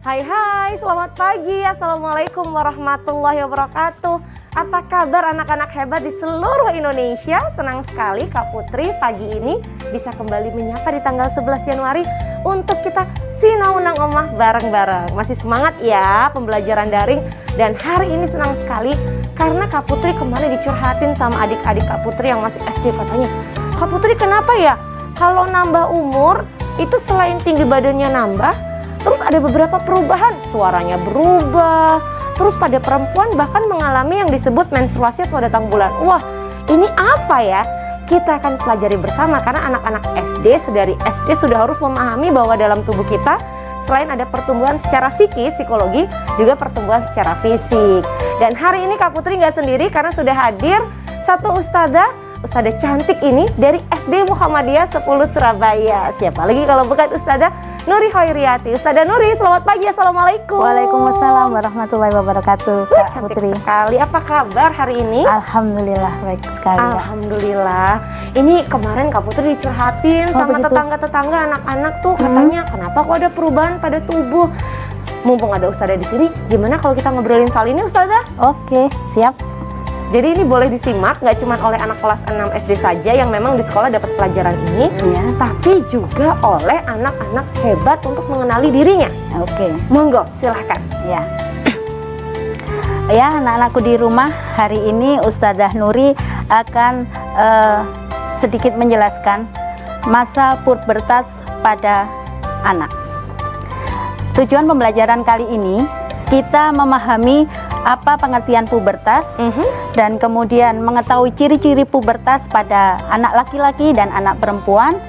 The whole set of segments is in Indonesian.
Hai, selamat pagi. Assalamualaikum warahmatullahi wabarakatuh. Apa kabar anak-anak hebat di seluruh Indonesia? Senang sekali Kak Putri pagi ini bisa kembali menyapa di tanggal 11 Januari untuk kita sinaunang omah bareng-bareng. Masih semangat ya pembelajaran daring, dan hari ini senang sekali karena Kak Putri kemarin dicurhatin sama adik-adik Kak Putri yang masih SD, katanya, Kak Putri kenapa ya kalau nambah umur itu selain tinggi badannya nambah, terus ada beberapa perubahan, suaranya berubah, terus pada perempuan bahkan mengalami yang disebut menstruasi atau datang bulan. Wah, ini apa ya? Kita akan pelajari bersama karena anak-anak SD sedari SD sudah harus memahami bahwa dalam tubuh kita selain ada pertumbuhan secara psikis, psikologi, juga pertumbuhan secara fisik. Dan hari ini Kak Putri nggak sendiri karena sudah hadir satu ustadzah cantik ini dari SD Muhammadiyah 10 Surabaya. Siapa lagi kalau bukan Ustadzah Nuri Hoiriati. Ustadzah Nuri, selamat pagi. Assalamualaikum. Waalaikumsalam warahmatullahi wabarakatuh. Kak Cantik Putri sekali. Apa kabar hari ini? Alhamdulillah baik sekali. Alhamdulillah. Ini kemarin Kak Putri dicurhatin sama begitu? tetangga-tetangga anak-anak tuh, katanya kenapa kok ada perubahan pada tubuh. Mumpung ada Ustadzah di sini, gimana kalau kita ngobrolin soal ini, Ustadzah? Oke, siap. Jadi ini boleh disimak nggak cuma oleh anak kelas 6 SD saja yang memang di sekolah dapat pelajaran ini, tapi juga oleh anak-anak hebat untuk mengenali dirinya. Oke. Monggo, silahkan. Ya. Ya, anak-anakku di rumah, hari ini Ustadzah Nuri akan sedikit menjelaskan masa pubertas pada anak. Tujuan pembelajaran kali ini kita memahami apa pengertian pubertas dan kemudian mengetahui ciri-ciri pubertas pada anak laki-laki dan anak perempuan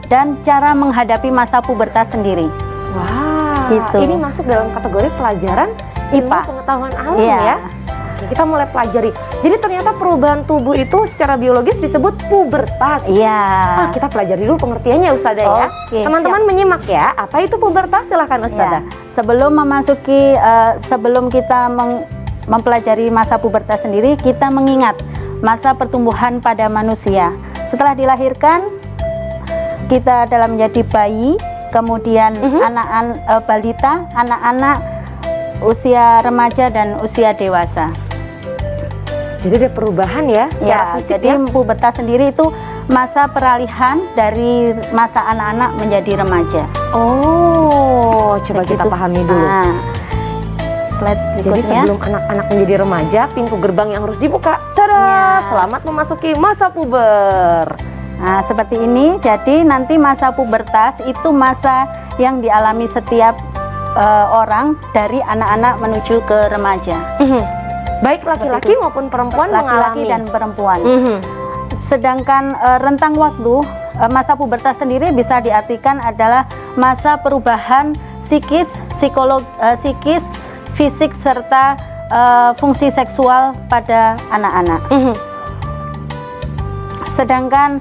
dan cara menghadapi masa pubertas sendiri. Wah, Gitu. ini masuk dalam kategori pelajaran ilmu IPA. pengetahuan alam ya. Oke, kita mulai pelajari. Jadi ternyata perubahan tubuh itu secara biologis disebut pubertas. Iya. Kita pelajari dulu pengertiannya, Ustadzah ya. Oke, Teman-teman menyimak ya. Apa itu pubertas? Silahkan Ustadzah. Ya. Sebelum kita mempelajari masa pubertas sendiri, kita mengingat masa pertumbuhan pada manusia. Setelah dilahirkan, kita dalam menjadi bayi, kemudian balita, anak-anak, usia remaja dan usia dewasa. Jadi ada perubahan ya secara fisik jadi ya. pubertas sendiri itu masa peralihan dari masa anak-anak menjadi remaja. Oh, coba Begitu. kita pahami dulu. Nah, slide Jadi berikutnya. sebelum anak-anak menjadi remaja, pintu gerbang yang harus dibuka. Tada! Ya. Selamat memasuki masa puber. Nah, seperti ini. Jadi nanti masa pubertas itu masa yang dialami setiap orang dari anak-anak menuju ke remaja. Baik laki-laki maupun perempuan Laki-laki mengalami. dan perempuan. Sedangkan rentang waktu masa pubertas sendiri bisa diartikan adalah masa perubahan psikis, psikis, fisik serta fungsi seksual pada anak-anak. Sedangkan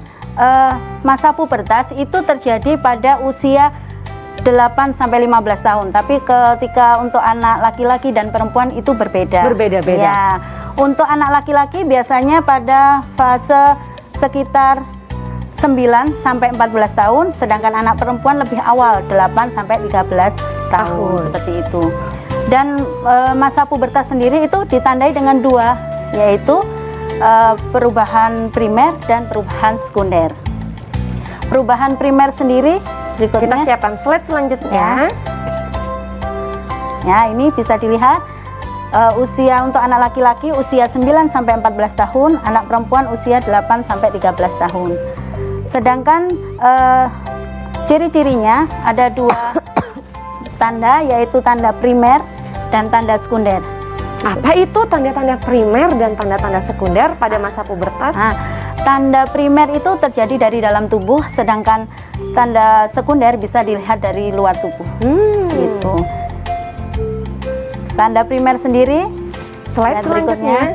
masa pubertas itu terjadi pada usia 8 sampai 15 tahun. Tapi ketika untuk anak laki-laki dan perempuan itu berbeda. Berbeda-beda. Ya. Untuk anak laki-laki biasanya pada fase sekitar 9 sampai 14 tahun, sedangkan anak perempuan lebih awal 8 sampai 13 tahun seperti itu. Dan masa pubertas sendiri itu ditandai dengan dua, yaitu perubahan primer dan perubahan sekunder. Perubahan primer sendiri berikutnya. Kita siapkan slide selanjutnya. Ya, ini bisa dilihat usia untuk anak laki-laki usia 9 sampai 14 tahun, anak perempuan usia 8 sampai 13 tahun. Sedangkan ciri-cirinya ada dua tanda, yaitu tanda primer dan tanda sekunder. Apa itu tanda-tanda primer dan tanda-tanda sekunder pada masa pubertas? Nah, tanda primer itu terjadi dari dalam tubuh, sedangkan tanda sekunder bisa dilihat dari luar tubuh. Gitu. Tanda primer sendiri, Slide selanjutnya.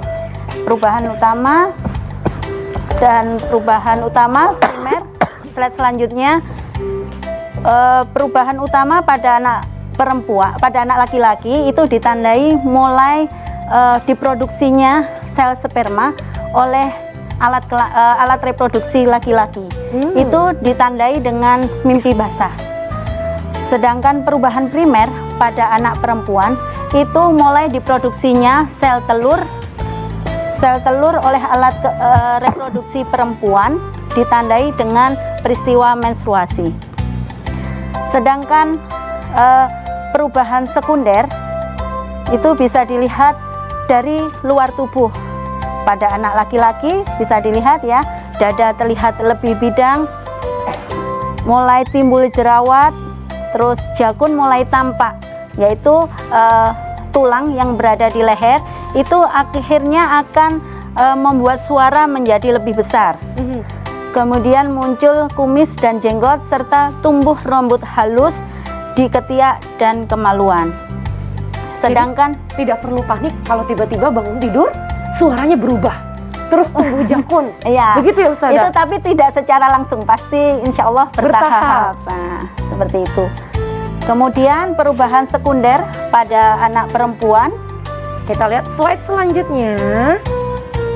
perubahan utama dan perubahan utama primer. Slide selanjutnya, perubahan utama pada anak perempuan, pada anak laki-laki itu ditandai mulai diproduksinya sel sperma oleh alat reproduksi laki-laki. Itu ditandai dengan mimpi basah. Sedangkan perubahan primer pada anak perempuan itu mulai diproduksinya sel telur oleh alat reproduksi perempuan ditandai dengan peristiwa menstruasi. Sedangkan perubahan sekunder itu bisa dilihat dari luar tubuh. Pada anak laki-laki bisa dilihat ya, dada terlihat lebih bidang, mulai timbul jerawat, terus jakun mulai tampak, yaitu tulang yang berada di leher itu akhirnya akan membuat suara menjadi lebih besar. Kemudian muncul kumis dan jenggot serta tumbuh rambut halus di ketiak dan kemaluan. Sedangkan Jadi, tidak perlu panik kalau tiba-tiba bangun tidur suaranya berubah, terus tumbuh jakun. ya, Begitu ya Ustazah? itu tapi tidak secara langsung, pasti insya Allah bertahap. Bertahap. Nah, seperti itu. Kemudian perubahan sekunder pada anak perempuan. Kita lihat slide selanjutnya.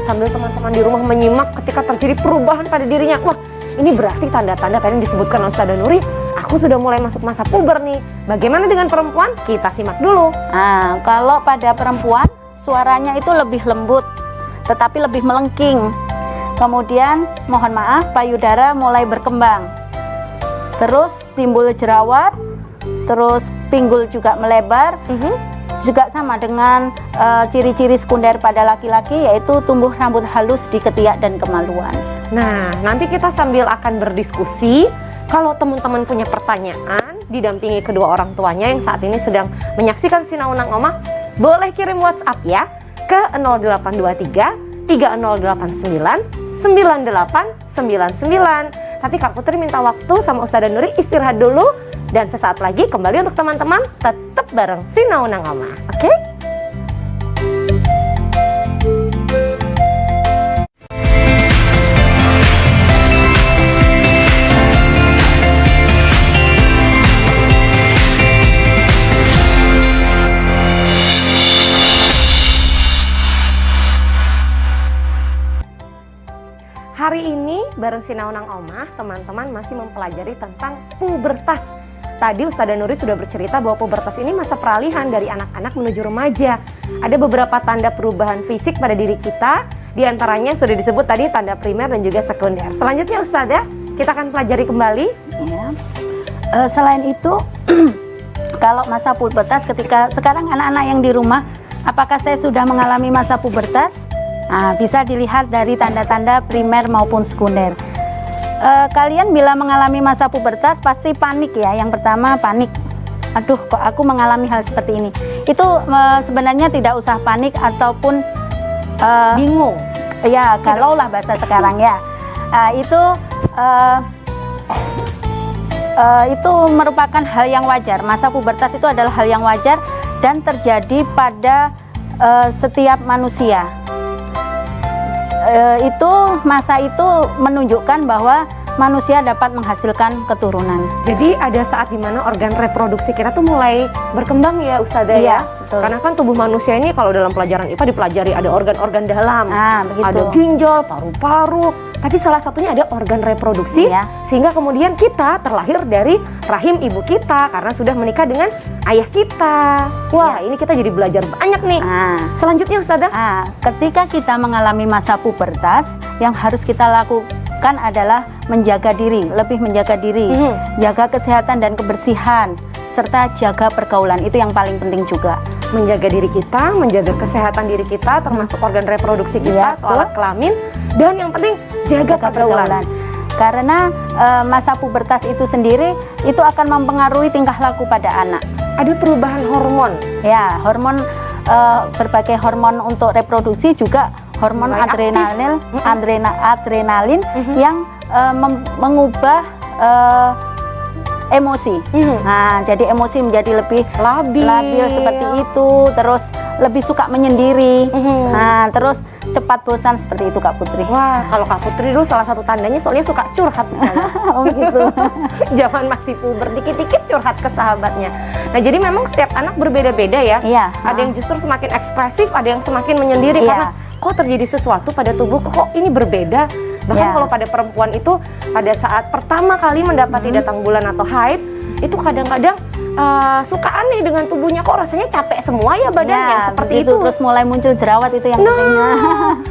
Sambil teman-teman di rumah menyimak ketika terjadi perubahan pada dirinya. Wah, ini berarti tanda-tanda tadi yang disebutkan Ustazah Nuri, aku sudah mulai masuk masa puber nih. Bagaimana dengan perempuan? Kita simak dulu. Nah, kalau pada perempuan suaranya itu lebih lembut, tetapi lebih melengking. Kemudian, mohon maaf, payudara mulai berkembang. Terus timbul jerawat, terus pinggul juga melebar. Juga sama dengan ciri-ciri sekunder pada laki-laki, yaitu tumbuh rambut halus di ketiak dan kemaluan. Nah, nanti kita sambil akan berdiskusi. Kalau teman-teman punya pertanyaan, didampingi kedua orang tuanya yang saat ini sedang menyaksikan Sinaunang Oma, boleh kirim WhatsApp ya ke 0823 3089 9899. Tapi Kak Putri minta waktu sama Ustazah Nuri istirahat dulu, dan sesaat lagi kembali untuk teman-teman tetap bareng Sinaunang Oma. Oke? Hari ini bareng Sinaunang Oma, teman-teman masih mempelajari tentang pubertas. Tadi Ustazah Nuri sudah bercerita bahwa pubertas ini masa peralihan dari anak-anak menuju remaja. Ada beberapa tanda perubahan fisik pada diri kita, diantaranya sudah disebut tadi tanda primer dan juga sekunder. Selanjutnya Ustazah, kita akan pelajari kembali. Ya. Selain itu, kalau masa pubertas, ketika sekarang anak-anak yang di rumah, apakah saya sudah mengalami masa pubertas? Nah, bisa dilihat dari tanda-tanda primer maupun sekunder. Kalian bila mengalami masa pubertas pasti panik ya. Yang pertama panik, aduh kok aku mengalami hal seperti ini. Itu sebenarnya tidak usah panik ataupun Bingung. ya, kalaulah bahasa sekarang ya. Itu merupakan hal yang wajar. Masa pubertas itu adalah hal yang wajar dan terjadi pada setiap manusia. Masa itu menunjukkan bahwa manusia dapat menghasilkan keturunan. Jadi ada saat dimana organ reproduksi kita tuh mulai berkembang ya Ustazah Iya, ya. betul. Karena kan tubuh manusia ini kalau dalam pelajaran IPA dipelajari ada organ-organ dalam, Begitu. ada ginjal, paru-paru, tapi salah satunya ada organ reproduksi. Iya. Sehingga kemudian kita terlahir dari rahim ibu kita karena sudah menikah dengan ayah kita. Wah, ini kita jadi belajar banyak nih. Selanjutnya Ustazah. Ketika kita mengalami masa pubertas, yang harus kita lakukan adalah menjaga diri, lebih menjaga diri, jaga kesehatan dan kebersihan, serta jaga pergaulan. Itu yang paling penting juga. Menjaga diri kita, menjaga kesehatan diri kita, termasuk organ reproduksi kita, atau alat kelamin, dan yang penting jaga pergaulan. Karena masa pubertas itu sendiri itu akan mempengaruhi tingkah laku pada anak. Ada perubahan hormon. Ya, hormon berbagai hormon untuk reproduksi, juga hormon Mulai adrenalin yang mengubah emosi. Nah, jadi emosi menjadi lebih labil seperti itu, terus lebih suka menyendiri. Nah, terus cepat bosan seperti itu Kak Putri. Wah, kalau Kak Putri dulu salah satu tandanya soalnya suka curhat misalnya. Oh gitu. Zaman masih puber, dikit-dikit curhat ke sahabatnya. Nah, jadi memang setiap anak berbeda-beda ya. Iya. Ada yang justru semakin ekspresif, ada yang semakin menyendiri karena kok terjadi sesuatu pada tubuh kok ini berbeda. Bahkan kalau pada perempuan itu pada saat pertama kali mendapati datang bulan atau haid, itu kadang-kadang suka aneh dengan tubuhnya, kok rasanya capek semua ya badannya, Ya, seperti begitu. itu. Terus mulai muncul jerawat itu yang keringnya.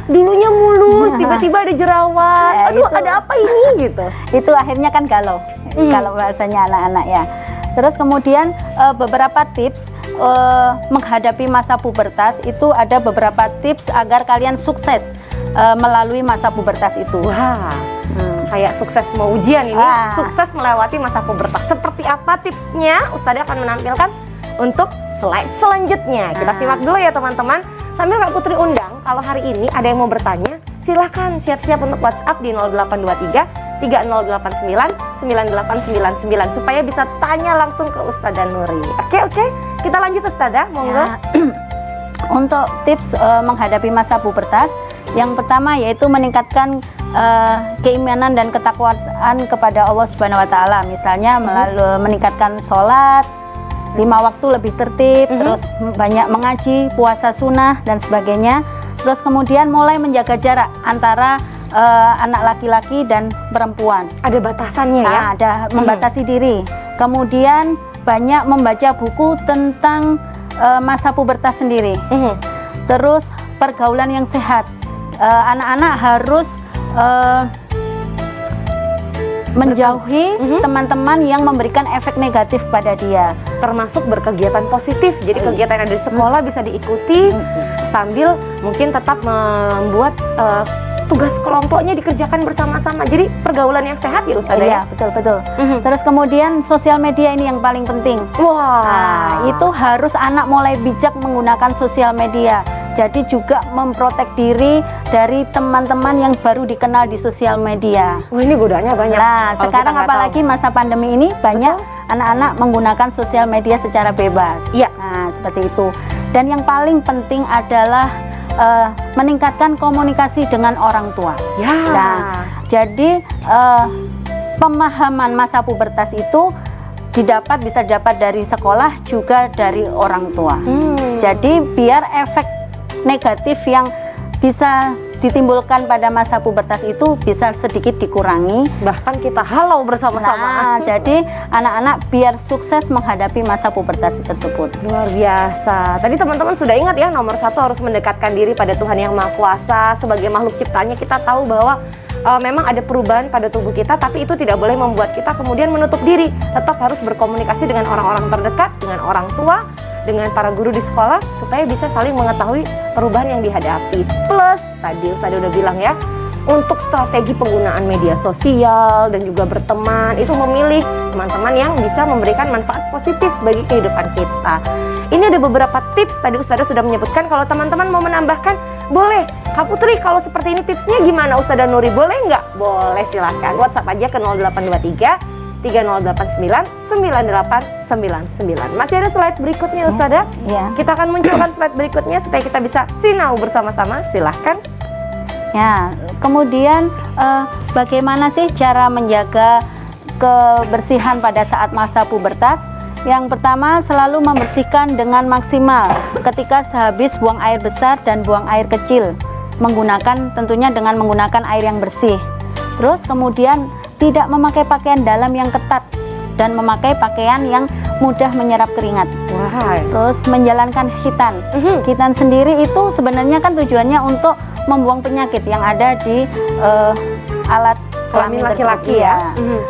Dulunya mulus, tiba-tiba ada jerawat. Ya, Aduh, itu. ada apa ini gitu? Itu akhirnya kan galau, kalau bahasanya anak-anak ya. Terus kemudian beberapa tips menghadapi masa pubertas, itu ada beberapa tips agar kalian sukses melalui masa pubertas itu. Wah, kayak sukses mau ujian ini, Wah. sukses melewati masa pubertas. Seperti apa tipsnya? Ustazah akan menampilkan untuk slide selanjutnya. Kita simak dulu ya teman-teman. Sambil Kak Putri undang, kalau hari ini ada yang mau bertanya, silahkan siap-siap untuk WhatsApp di 0823 3089 9899 supaya bisa tanya langsung ke Ustazah Nuri. Oke, kita lanjut Ustazah, monggo. Ya. Untuk tips menghadapi masa pubertas, yang pertama yaitu meningkatkan keimanan dan ketakwaan kepada Allah Subhanahu wa taala. Misalnya melalui meningkatkan sholat 5 waktu lebih tertib, terus banyak mengaji, puasa sunnah dan sebagainya. Terus kemudian mulai menjaga jarak antara anak laki-laki dan perempuan. Ada batasannya ya? Ada membatasi diri. Kemudian banyak membaca buku tentang masa pubertas sendiri. Terus pergaulan yang sehat. Anak-anak harus menjauhi teman-teman yang memberikan efek negatif pada dia. Termasuk berkegiatan positif, jadi kegiatan yang ada di sekolah bisa diikuti sambil mungkin tetap membuat tugas kelompoknya dikerjakan bersama-sama. Jadi pergaulan yang sehat ya Ustazah ya? Iya, betul. Terus kemudian sosial media ini yang paling penting. Wah, Nah, itu harus anak mulai bijak menggunakan sosial media. Jadi juga memprotek diri dari teman-teman yang baru dikenal di sosial media. wah ini godaannya banyak. Nah, kalau sekarang kita nggak apalagi masa pandemi ini banyak anak-anak menggunakan sosial media secara bebas. Iya. Nah, seperti itu. Dan yang paling penting adalah meningkatkan komunikasi dengan orang tua. tahu. Ya. Nah, jadi pemahaman masa pubertas itu bisa didapat dari sekolah juga dari orang tua. Jadi biar efek negatif yang bisa ditimbulkan pada masa pubertas itu bisa sedikit dikurangi. Bahkan kita halau bersama-sama. Nah, jadi anak-anak biar sukses menghadapi masa pubertas tersebut. Luar biasa. Tadi teman-teman sudah ingat ya, nomor 1 harus mendekatkan diri pada Tuhan Yang Maha Kuasa. Sebagai makhluk ciptanya kita tahu bahwa memang ada perubahan pada tubuh kita, tapi itu tidak boleh membuat kita kemudian menutup diri. Tetap harus berkomunikasi dengan orang-orang terdekat, dengan orang tua, dengan para guru di sekolah, supaya bisa saling mengetahui perubahan yang dihadapi. Plus, tadi Ustazah udah bilang ya, untuk strategi penggunaan media sosial dan juga berteman, itu memilih teman-teman yang bisa memberikan manfaat positif bagi kehidupan kita. Ini ada beberapa tips, tadi Ustazah sudah menyebutkan. Kalau teman-teman mau menambahkan, boleh. Kak Putri, kalau seperti ini tipsnya gimana Ustazah Nuri? Boleh nggak? Boleh, silahkan. WhatsApp aja ke 0823 3089 9899. Masih ada slide berikutnya Ustazah? Ya. Kita akan munculkan slide berikutnya supaya kita bisa sinau bersama-sama. Silahkan. Ya, kemudian bagaimana sih cara menjaga kebersihan pada saat masa pubertas? Yang pertama, selalu membersihkan dengan maksimal ketika sehabis buang air besar dan buang air kecil. Tentunya dengan menggunakan air yang bersih. Terus kemudian tidak memakai pakaian dalam yang ketat dan memakai pakaian yang mudah menyerap keringat. Wah. Terus menjalankan khitan. Khitan sendiri itu sebenarnya kan tujuannya untuk membuang penyakit yang ada di alat kelamin laki-laki tersebut, ya.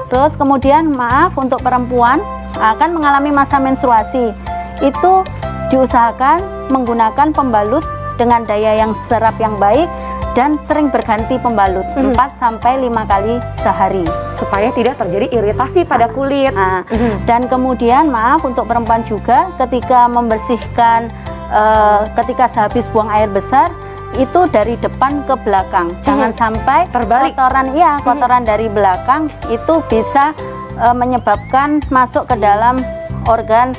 Terus kemudian untuk perempuan akan mengalami masa menstruasi. Itu diusahakan menggunakan pembalut dengan daya yang serap yang baik dan sering berganti pembalut 4-5 kali sehari Supaya tidak terjadi iritasi pada kulit. Nah, dan kemudian untuk perempuan juga ketika membersihkan ketika sehabis buang air besar itu dari depan ke belakang. Jangan sampai Terbalik. kotoran dari belakang itu bisa menyebabkan masuk ke dalam organ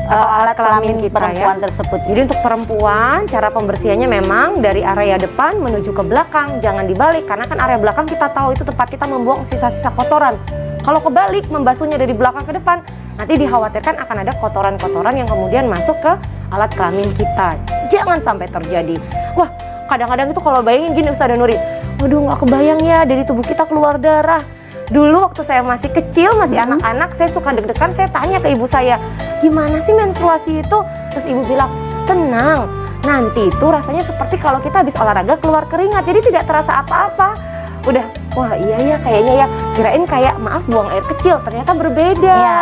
Atau alat kelamin kita perempuan ya. tersebut. Jadi untuk perempuan cara pembersihannya memang dari area depan menuju ke belakang, jangan dibalik karena kan area belakang kita tahu itu tempat kita membuang sisa-sisa kotoran. Kalau kebalik membasuhnya dari belakang ke depan, nanti dikhawatirkan akan ada kotoran-kotoran yang kemudian masuk ke alat kelamin kita. Jangan sampai terjadi. Wah, kadang-kadang itu kalau bayangin gini Ustazah Nuri, waduh nggak kebayang ya dari tubuh kita keluar darah. Dulu waktu saya masih kecil, masih anak-anak, saya suka deg-degan, saya tanya ke ibu saya, gimana sih menstruasi itu? Terus ibu bilang, tenang, nanti itu rasanya seperti kalau kita habis olahraga keluar keringat, jadi tidak terasa apa-apa. Udah, wah iya ya kayaknya ya, kirain kayak maaf buang air kecil, ternyata berbeda. Iya.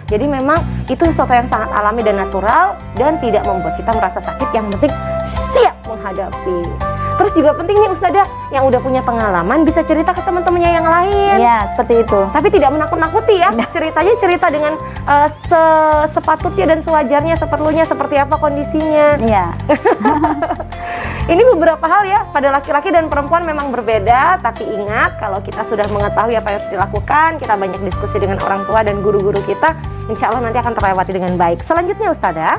Jadi memang itu sesuatu yang sangat alami dan natural dan tidak membuat kita merasa sakit, yang penting siap menghadapi. Terus juga penting nih Ustazah, yang udah punya pengalaman bisa cerita ke teman-temannya yang lain. Iya, seperti itu. Tapi tidak menakut-nakuti ya, ceritanya cerita dengan sepatutnya dan sewajarnya, seperlunya, seperti apa kondisinya. Iya. Ini beberapa hal ya, pada laki-laki dan perempuan memang berbeda, tapi ingat kalau kita sudah mengetahui apa yang harus dilakukan, kita banyak diskusi dengan orang tua dan guru-guru kita, insya Allah nanti akan terlewati dengan baik. Selanjutnya Ustazah,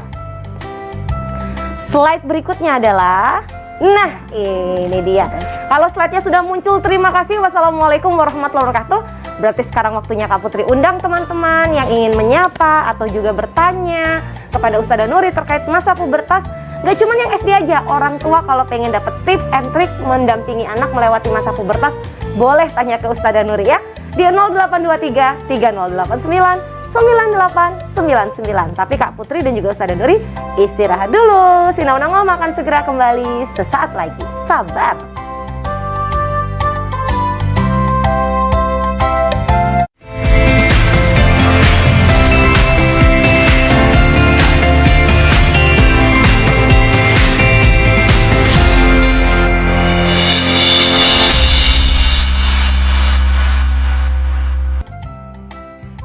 slide berikutnya adalah, nah ini dia. Kalau slide-nya sudah muncul, terima kasih. Wassalamualaikum warahmatullahi wabarakatuh. Berarti sekarang waktunya Kak Putri undang teman-teman yang ingin menyapa atau juga bertanya kepada Ustazah Nuri terkait masa pubertas. Gak cuma yang SD aja, orang tua kalau pengen dapet tips and trick mendampingi anak melewati masa pubertas, boleh tanya ke Ustazah Nuri ya, di 0823 3089 9899. Tapi Kak Putri dan juga Ustazah Nuri istirahat dulu. Sinaunangom akan segera kembali sesaat lagi. Sabar.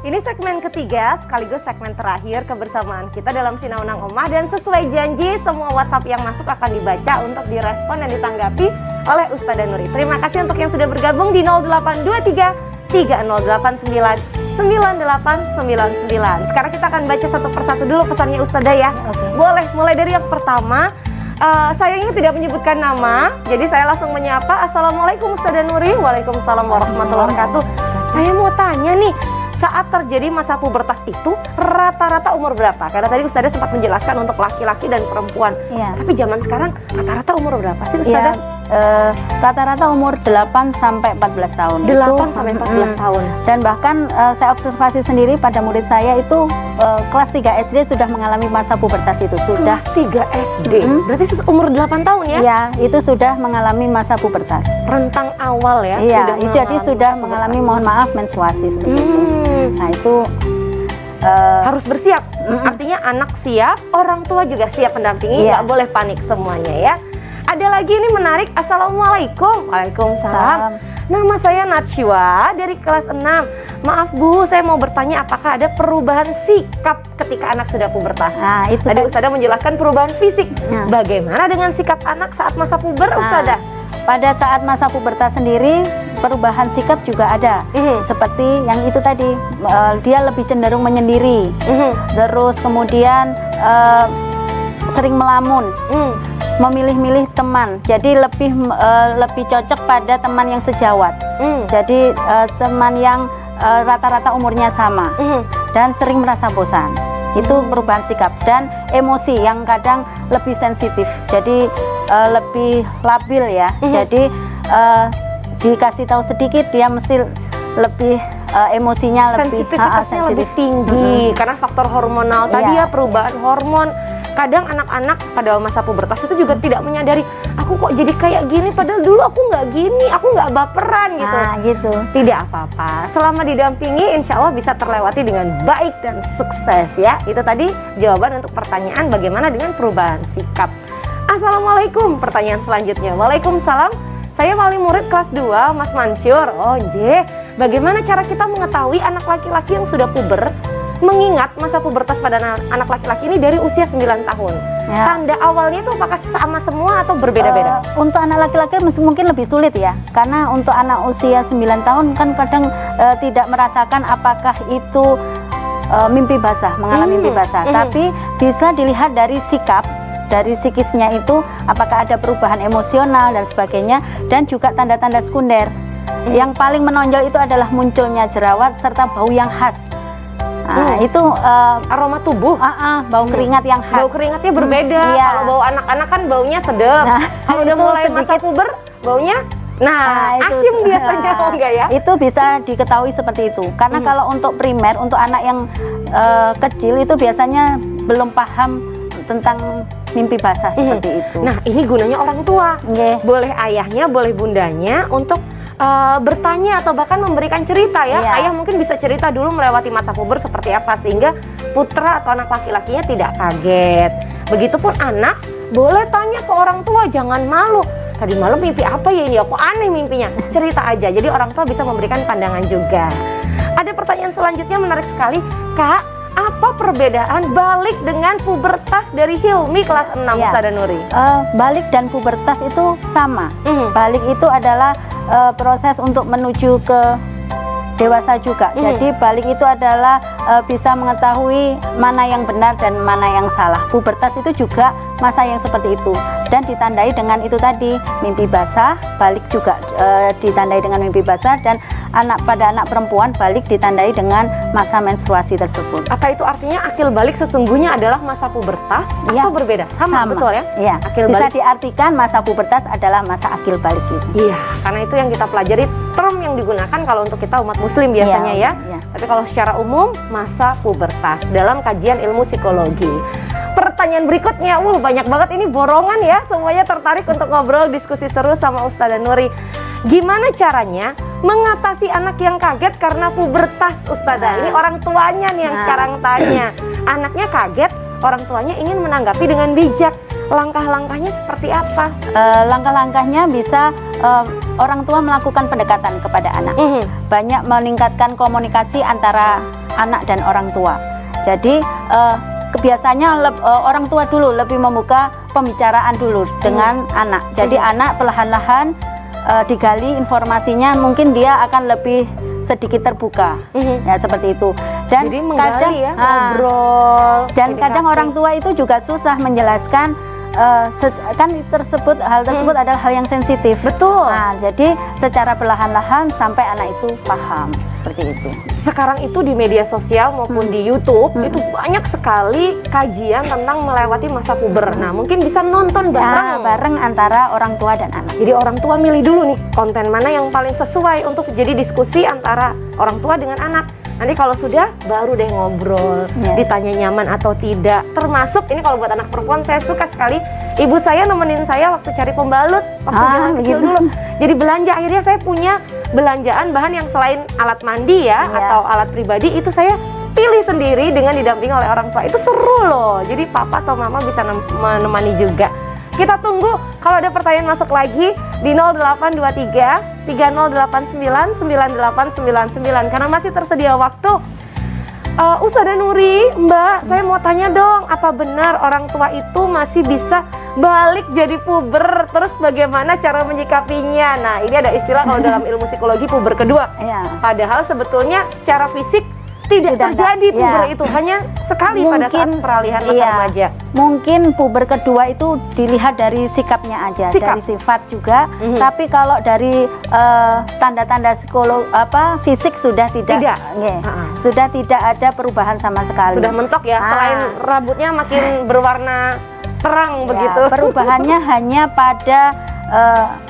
Ini segmen ketiga sekaligus segmen terakhir kebersamaan kita dalam Sinaunang Omah, dan sesuai janji semua WhatsApp yang masuk akan dibaca untuk direspon dan ditanggapi oleh Ustazah Nuri. Terima kasih untuk yang sudah bergabung di 0823 3089 9899. Sekarang kita akan baca satu persatu dulu pesannya Ustazah ya. Boleh, mulai dari yang pertama. Saya ini tidak menyebutkan nama, jadi saya langsung menyapa. Assalamualaikum Ustazah Nuri. Waalaikumsalam warahmatullahi wabarakatuh. Saya mau tanya nih, saat terjadi masa pubertas itu rata-rata umur berapa? Karena tadi Ustazah sempat menjelaskan untuk laki-laki dan perempuan. Iya. Tapi zaman sekarang rata-rata umur berapa sih Ustazah? Rata-rata umur 8 sampai 14 tahun. 8 sampai 14 tahun. Dan bahkan saya observasi sendiri pada murid saya itu kelas 3 SD sudah mengalami masa pubertas itu. Sudah Kelas 3 SD. Berarti umur 8 tahun ya? Iya, itu sudah mengalami masa pubertas. Rentang awal ya? Iya, jadi sudah masa mengalami, pubertas. mohon maaf, menstruasi seperti itu. Nah, itu harus bersiap. Artinya anak siap, orang tua juga siap mendampingi, nggak boleh panik semuanya ya. Ada lagi ini menarik. Assalamualaikum. Waalaikumsalam. Nama saya Najwa dari kelas 6. Maaf Bu, saya mau bertanya apakah ada perubahan sikap ketika anak sudah pubertas? Nah, itu Tadi Ustazah menjelaskan perubahan fisik. Nah. Bagaimana dengan sikap anak saat masa puber Ustazah? Pada saat masa pubertas sendiri, perubahan sikap juga ada. Seperti yang itu tadi, dia lebih cenderung menyendiri. Terus kemudian sering melamun. Memilih-milih teman, jadi lebih cocok pada teman yang sejawat. Jadi teman yang rata-rata umurnya sama dan sering merasa bosan. Itu perubahan sikap. Dan emosi yang kadang lebih sensitif, jadi lebih labil ya. Jadi dikasih tahu sedikit dia mesti lebih emosinya sensitivitasnya lebih tinggi karena faktor hormonal tadi ya, perubahan hormon. Kadang anak-anak pada masa pubertas itu juga tidak menyadari, aku kok jadi kayak gini padahal dulu aku nggak gini, aku nggak baperan gitu. Nah, gitu. Tidak apa-apa, selama didampingi insya Allah bisa terlewati dengan baik dan sukses ya. Itu tadi jawaban untuk pertanyaan bagaimana dengan perubahan sikap. Assalamualaikum, pertanyaan selanjutnya. Waalaikumsalam, saya wali murid kelas 2 Mas Mansyur. Oh J, bagaimana cara kita mengetahui anak laki-laki yang sudah puber? Mengingat masa pubertas pada anak laki-laki ini dari usia 9 tahun. Ya. Tanda awalnya itu apakah sama semua atau berbeda-beda? Untuk anak laki-laki mungkin lebih sulit ya. Karena untuk anak usia 9 tahun kan kadang tidak merasakan apakah itu mimpi basah, mengalami mimpi basah. Tapi bisa dilihat dari sikap, dari psikisnya itu apakah ada perubahan emosional dan sebagainya, dan juga tanda-tanda sekunder. Yang paling menonjol itu adalah munculnya jerawat serta bau yang khas. Nah, itu aroma tubuh, bau keringat yang khas. Bau keringatnya berbeda. Iya. Kalau bau anak-anak kan baunya sedap. Nah, kalau udah mulai masa puber, baunya asyim biasanya. Oh enggak ya? Itu bisa diketahui seperti itu. Karena kalau untuk primer, untuk anak yang kecil itu biasanya belum paham tentang mimpi basah seperti itu. Nah, ini gunanya orang tua. Nggih. Boleh ayahnya, boleh bundanya untuk bertanya atau bahkan memberikan cerita ya. Iya. Ayah mungkin bisa cerita dulu melewati masa puber seperti apa sehingga putra atau anak laki-lakinya tidak kaget. Begitupun anak boleh tanya ke orang tua, jangan malu. Tadi malam mimpi apa ya ini? Aku aneh mimpinya. Cerita aja. Jadi orang tua bisa memberikan pandangan juga. Ada pertanyaan selanjutnya menarik sekali, Kak. Apa perbedaan balik dengan pubertas dari Hilmi kelas 6, Ya. Ustazah Nuri? Balik dan pubertas itu sama. Balik itu adalah proses untuk menuju ke dewasa juga. Jadi balik itu adalah bisa mengetahui mana yang benar dan mana yang salah. Pubertas itu juga masa yang seperti itu dan ditandai dengan itu tadi, mimpi basah. Balik juga ditandai dengan mimpi basah, dan pada anak perempuan balik ditandai dengan masa menstruasi tersebut. Apa itu artinya akil balik sesungguhnya adalah masa pubertas Ya, atau berbeda? Sama, betul ya? Iya. Akil Bisa balik. diartikan masa pubertas adalah masa akil balik itu. Iya, karena itu yang kita pelajari, term yang digunakan kalau untuk kita umat muslim biasanya Iya, ya. iya. Tapi kalau secara umum masa pubertas dalam kajian ilmu psikologi. Pertanyaan berikutnya, banyak banget ini borongan ya. Semuanya tertarik untuk ngobrol diskusi seru sama Ustazah Nuri. Gimana caranya mengatasi anak yang kaget karena pubertas, Ustazah? Ini orang tuanya nih yang sekarang tanya. Anaknya kaget, orang tuanya ingin menanggapi dengan bijak. Langkah-langkahnya seperti apa? Langkah-langkahnya bisa orang tua melakukan pendekatan kepada anak. Banyak meningkatkan komunikasi antara anak dan orang tua. Jadi kebiasaannya orang tua dulu lebih membuka pembicaraan dulu dengan anak. Jadi anak perlahan-lahan digali informasinya, mungkin dia akan lebih sedikit terbuka. Ya seperti itu. Dan jadi menggali kadang ya, ngobrol. dan PDKT. kadang orang tua itu juga susah menjelaskan. Kan hal tersebut adalah hal yang sensitif. Betul. Nah, jadi secara perlahan-lahan sampai anak itu paham seperti itu. Sekarang itu di media sosial maupun di YouTube itu banyak sekali kajian tentang melewati masa puber. Nah, mungkin bisa nonton bareng. Bareng antara orang tua dan anak. Jadi orang tua milih dulu nih konten mana yang paling sesuai untuk jadi diskusi antara orang tua dengan anak. Nanti kalau sudah baru deh ngobrol, ditanya nyaman atau tidak. Termasuk ini kalau buat anak perempuan saya suka sekali. Ibu saya nemenin saya waktu cari pembalut waktu zaman kecil dulu. Jadi belanja, akhirnya saya punya belanjaan bahan yang selain alat mandi ya atau alat pribadi, itu saya pilih sendiri dengan didampingi oleh orang tua. Itu seru loh. Jadi papa atau mama bisa menemani juga. Kita tunggu kalau ada pertanyaan masuk lagi di 0823 3089 9899 karena masih tersedia waktu. Ustazah Nuri, Mbak, saya mau tanya dong, apa benar orang tua itu masih bisa balik jadi puber? Terus bagaimana cara menyikapinya? Nah, ini ada istilah kalau dalam ilmu psikologi puber kedua. Padahal sebetulnya secara fisik tidak terjadi puber itu, hanya sekali pada saat peralihan masa remaja. Mungkin puber kedua itu dilihat dari sikapnya aja, dari sifat juga. Tapi kalau dari tanda-tanda fisik sudah tidak. Sudah tidak ada perubahan sama sekali. Sudah mentok ya, selain rambutnya makin berwarna terang begitu. Perubahannya hanya pada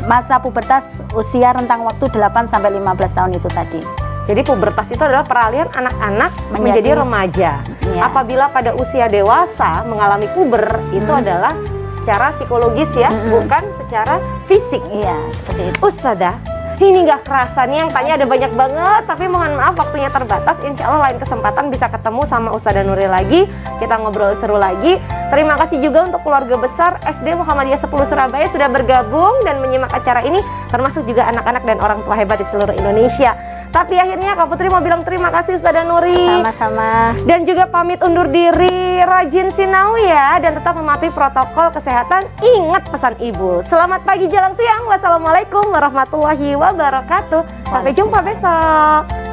masa pubertas usia rentang waktu 8 sampai 15 tahun itu tadi. Jadi pubertas itu adalah peralihan anak-anak menjadi remaja. Apabila pada usia dewasa mengalami puber, itu adalah secara psikologis ya, bukan secara fisik. Iya, seperti itu. Ustazah, ini nggak kerasa nih yang tanya ada banyak banget, tapi mohon maaf waktunya terbatas. Insya Allah lain kesempatan bisa ketemu sama Ustazah Nuri lagi, kita ngobrol seru lagi. Terima kasih juga untuk keluarga besar SD Muhammadiyah 10 Surabaya sudah bergabung dan menyimak acara ini, termasuk juga anak-anak dan orang tua hebat di seluruh Indonesia. Tapi akhirnya Kak Putri mau bilang terima kasih Ustazah Nuri. Sama-sama. Dan juga pamit undur diri, rajin sinau ya, dan tetap mematuhi protokol kesehatan. Ingat pesan ibu. Selamat pagi jelang siang. Wassalamualaikum warahmatullahi wabarakatuh. Sampai jumpa besok.